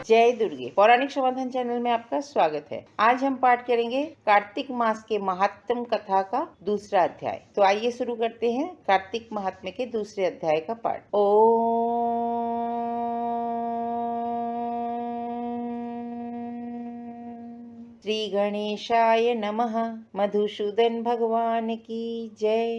जय दुर्गे। पौराणिक समाधान चैनल में आपका स्वागत है। आज हम पाठ करेंगे कार्तिक मास के महात्म कथा का दूसरा अध्याय। तो आइए शुरू करते हैं कार्तिक महात्म्य के दूसरे अध्याय का पाठ। ओम श्री गणेशाय नमः। मधुसूदन भगवान की जय।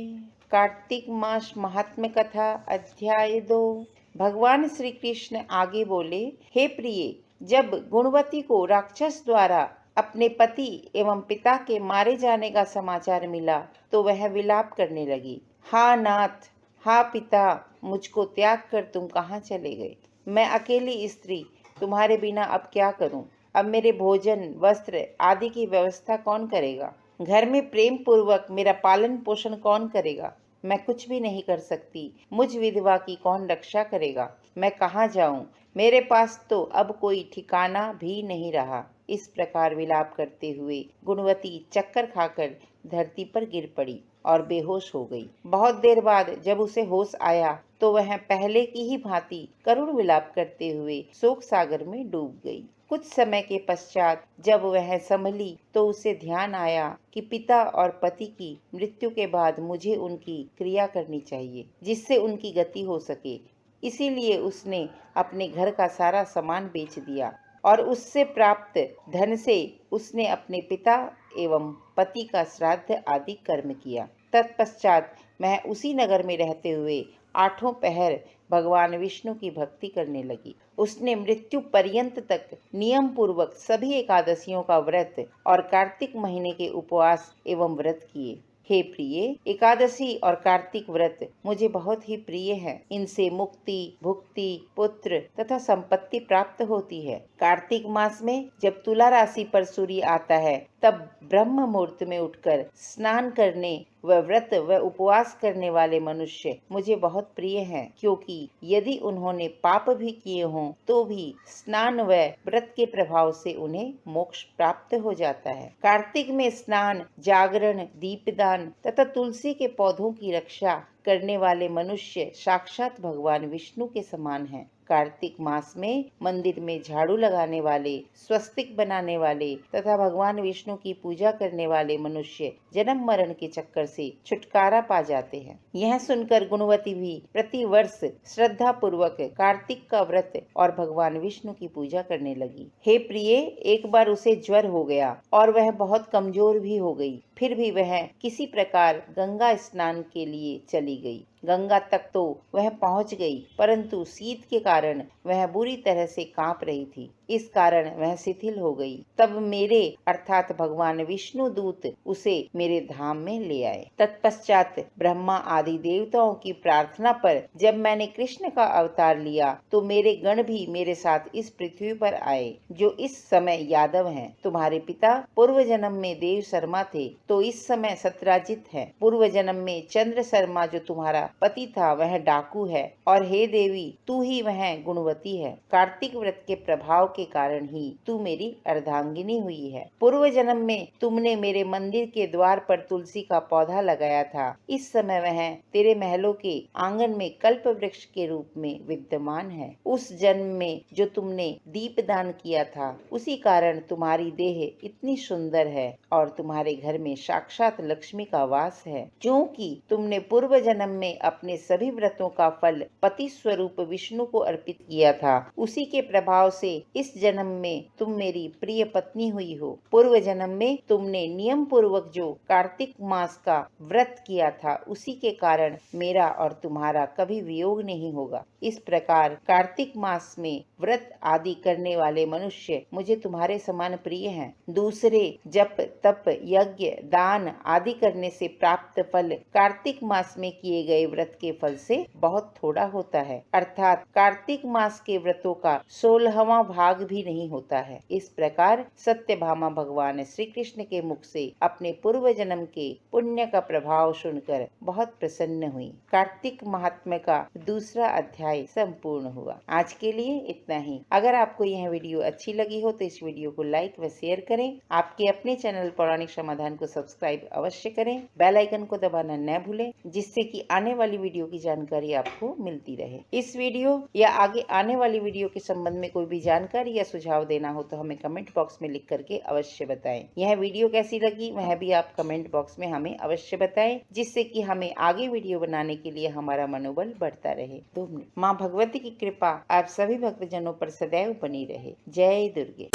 कार्तिक मास महात्म्य कथा अध्याय 2। भगवान श्री कृष्ण आगे बोले, हे प्रिय, जब गुणवती को राक्षस द्वारा अपने पति एवं पिता के मारे जाने का समाचार मिला तो वह विलाप करने लगी। हा नाथ, हा पिता, मुझको त्याग कर तुम कहाँ चले गए? मैं अकेली स्त्री तुम्हारे बिना अब क्या करूं? अब मेरे भोजन, वस्त्र आदि की व्यवस्था कौन करेगा? घर में प्रेम पूर्वक मेरा पालन पोषण कौन करेगा? मैं कुछ भी नहीं कर सकती। मुझ विधवा की कौन रक्षा करेगा? मैं कहाँ जाऊं? मेरे पास तो अब कोई ठिकाना भी नहीं रहा। इस प्रकार विलाप करते हुए गुणवती चक्कर खाकर धरती पर गिर पड़ी और बेहोश हो गई। बहुत देर बाद जब उसे होश आया तो वह पहले की ही भांति करुण विलाप करते हुए शोक सागर में डूब गई। कुछ समय के पश्चात जब वह संभली तो उसे ध्यान आया कि पिता और पति की मृत्यु के बाद मुझे उनकी क्रिया करनी चाहिए जिससे उनकी गति हो सके। इसीलिए उसने अपने घर का सारा सामान बेच दिया और उससे प्राप्त धन से उसने अपने पिता एवं पति का श्राद्ध आदि कर्म किया। तत्पश्चात वह उसी नगर में रहते हुए 8 पहर भगवान विष्णु की भक्ति करने लगी। उसने मृत्यु पर्यंत तक नियम पूर्वक सभी एकादशियों का व्रत और कार्तिक महीने के उपवास एवं व्रत किए। हे प्रिय, एकादशी और कार्तिक व्रत मुझे बहुत ही प्रिय है। इनसे मुक्ति, भुक्ति, पुत्र तथा संपत्ति प्राप्त होती है। कार्तिक मास में जब तुला राशि पर सूर्य आता है तब ब्रह्म मुहूर्त में उठकर स्नान करने व व्रत व उपवास करने वाले मनुष्य मुझे बहुत प्रिय हैं, क्योंकि यदि उन्होंने पाप भी किए हों तो भी स्नान व व्रत के प्रभाव से उन्हें मोक्ष प्राप्त हो जाता है। कार्तिक में स्नान, जागरण, दीपदान तथा तुलसी के पौधों की रक्षा करने वाले मनुष्य साक्षात भगवान विष्णु के समान हैं। कार्तिक मास में मंदिर में झाड़ू लगाने वाले, स्वस्तिक बनाने वाले तथा भगवान विष्णु की पूजा करने वाले मनुष्य जन्म मरण के चक्कर से छुटकारा पा जाते हैं। यह सुनकर गुणवती भी प्रति वर्ष श्रद्धा पूर्वक कार्तिक का व्रत और भगवान विष्णु की पूजा करने लगी। हे प्रिय, एक बार उसे ज्वर हो गया और वह बहुत कमजोर भी हो गई। फिर भी वह किसी प्रकार गंगा स्नान के लिए चली गई। गंगा तक तो वह पहुंच गई, परंतु शीत के कारण वह बुरी तरह से कांप रही थी। इस कारण वह शिथिल हो गई। तब मेरे अर्थात भगवान विष्णु दूत उसे मेरे धाम में ले आए। तत्पश्चात ब्रह्मा आदि देवताओं की प्रार्थना पर जब मैंने कृष्ण का अवतार लिया तो मेरे गण भी मेरे साथ इस पृथ्वी पर आए, जो इस समय यादव हैं। तुम्हारे पिता पूर्व जन्म में देव शर्मा थे तो इस समय सत्यराजित है। पूर्व जन्म में चंद्र शर्मा जो तुम्हारा पति था वह डाकू है, और हे देवी, तू ही वह गुणवती है। कार्तिक व्रत के प्रभाव के कारण ही तू मेरी अर्धांगिनी हुई है। पूर्व जन्म में तुमने मेरे मंदिर के द्वार पर तुलसी का पौधा लगाया था। इस समय वह तेरे महलों के आंगन में कल्प वृक्ष के रूप में विद्यमान है। उस जन्म में जो तुमने दीप दान किया था उसी कारण तुम्हारी देह इतनी सुंदर है और तुम्हारे घर में साक्षात लक्ष्मी का वास है। क्योंकि तुमने पूर्व जन्म में अपने सभी व्रतों का फल पति स्वरूप विष्णु को अर्पित किया था, उसी के प्रभाव से इस जन्म में तुम मेरी प्रिय पत्नी हुई हो। पूर्व जन्म में तुमने नियम पूर्वक जो कार्तिक मास का व्रत किया था उसी के कारण मेरा और तुम्हारा कभी वियोग नहीं होगा। इस प्रकार कार्तिक मास में व्रत आदि करने वाले मनुष्य मुझे तुम्हारे समान प्रिय हैं। दूसरे जप, तप, यज्ञ, दान आदि करने से प्राप्त फल कार्तिक मास में किए गए व्रत के फल से बहुत थोड़ा होता है, अर्थात कार्तिक मास के व्रतों का 16वां भाग भी नहीं होता है। इस प्रकार सत्यभामा भगवान श्री कृष्ण के मुख से अपने पूर्व जन्म के पुण्य का प्रभाव सुनकर बहुत प्रसन्न हुई। कार्तिक महात्म्य का दूसरा अध्याय अध्याय संपूर्ण हुआ। आज के लिए इतना ही। अगर आपको यह वीडियो अच्छी लगी हो तो इस वीडियो को लाइक व शेयर करें। आपके अपने चैनल पौराणिक समाधान को सब्सक्राइब अवश्य करें। बेल आइकन को दबाना न भूलें, जिससे कि आने वाली वीडियो की जानकारी आपको मिलती रहे। इस वीडियो या आगे आने वाली वीडियो के संबंध में कोई भी जानकारी या सुझाव देना हो तो हमें कमेंट बॉक्स में लिख करके अवश्य बताएं। यह वीडियो कैसी लगी वह भी आप कमेंट बॉक्स में हमें अवश्य बताएं, जिससे कि हमें आगे वीडियो बनाने के लिए हमारा मनोबल बढ़ता रहे। तो माँ भगवती की कृपा आप सभी भक्तजनों पर सदैव बनी रहे। जय दुर्गे।